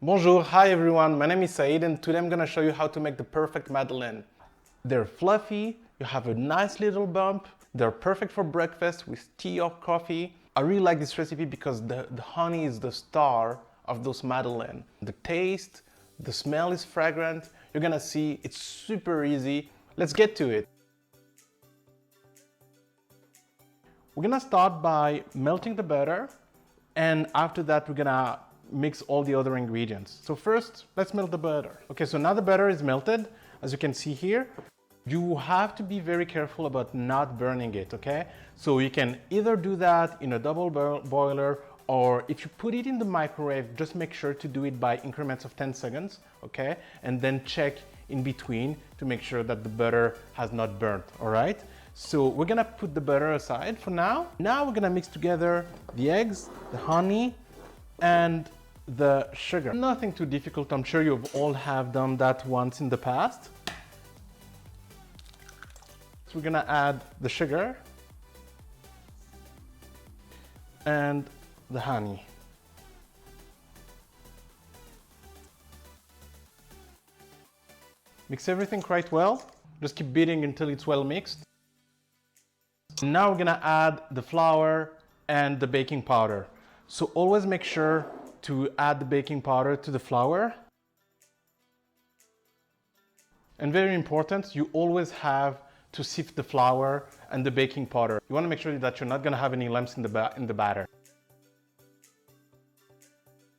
Bonjour, hi everyone, my name is Said and today I'm gonna show you how to make the perfect Madeleine. They're fluffy, you have a nice little bump, they're perfect for breakfast with tea or coffee. I really like this recipe because the honey is the star of those Madeleine. The taste, the smell is fragrant, you're gonna see it's super easy. Let's get to it. We're gonna start by melting the butter and after that we're gonna mix all the other ingredients. So first, let's melt the butter. Okay, so now the butter is melted, as you can see here. You have to be very careful about not burning it, okay? So you can either do that in a double boiler, or if you put it in the microwave, just make sure to do it by increments of 10 seconds, okay? And then check in between to make sure that the butter has not burnt, all right? So we're gonna put the butter aside for now. Now we're gonna mix together the eggs, the honey, and the sugar. Nothing too difficult, I'm sure you've all have done that once in the past. So we're gonna add the sugar and the honey. Mix everything quite well. Just keep beating until it's well mixed. Now we're gonna add the flour and the baking powder. So always make sure to add the baking powder to the flour. And very important, you always have to sift the flour and the baking powder. You want to make sure that you're not going to have any lumps in the batter.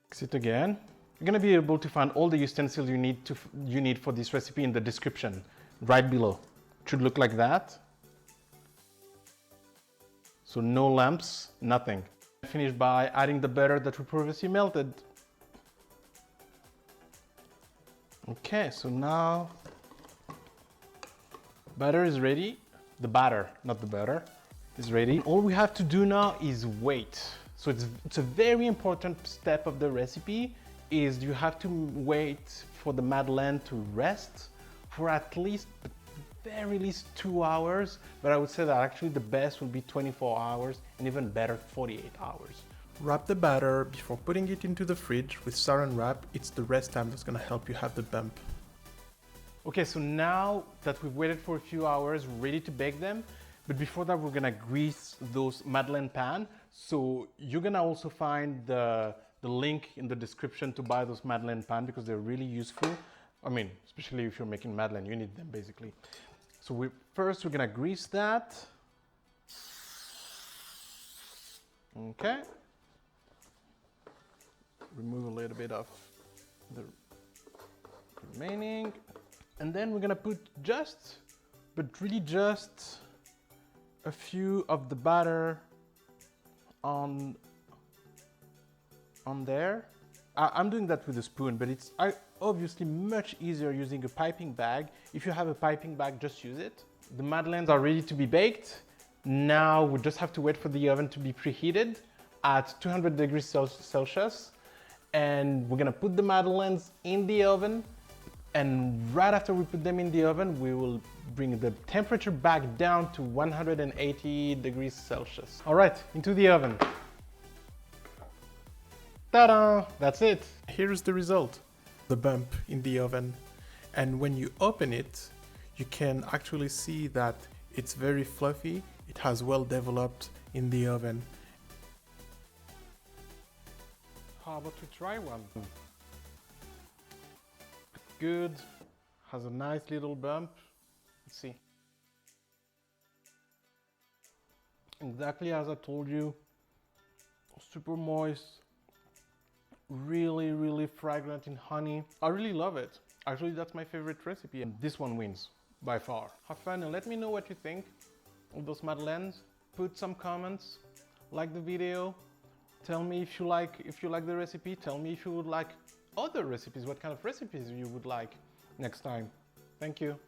Mix it again. You're going to be able to find all the utensils you need for this recipe in the description right below. It should look like that. So no lumps, nothing. Finish by adding the butter that we previously melted. Okay, so now butter is ready. The batter, not the butter, is ready. All we have to do now is wait. So it's a very important step of the recipe is you have to wait for the Madeleine to rest for at least, very least 2 hours, but I would say that actually the best would be 24 hours and even better 48 hours. Wrap the batter before putting it into the fridge with saran wrap. It's the rest time that's gonna help you have the bump. Okay, so now that we've waited for a few hours, we're ready to bake them. But before that, we're gonna grease those Madeleine pan. So you're gonna also find the link in the description to buy those Madeleine pan because they're really useful. I mean, especially if you're making Madeleine, you need them basically. So first we're gonna grease that. Okay. Remove a little bit of the remaining. And then we're gonna put but really just a few of the batter on there. I'm doing that with a spoon, but it's obviously much easier using a piping bag. If you have a piping bag, just use it. The Madeleines are ready to be baked. Now we just have to wait for the oven to be preheated at 200 degrees Celsius. And we're gonna put the Madeleines in the oven. And right after we put them in the oven, we will bring the temperature back down to 180 degrees Celsius. All right, into the oven. Ta-da! That's it. Here's the result. The bump in the oven. And when you open it, you can actually see that it's very fluffy. It has well developed in the oven. How about we try one? Good, has a nice little bump. Let's see. Exactly as I told you, super moist, really fragrant in honey. I really love it. Actually, that's my favorite recipe and this one wins by far. Have fun and let me know what you think of those Madeleines. Put some comments, like the video. Tell me if you like the recipe. Tell me if you would like other recipes, what kind of recipes you would like next time. Thank you.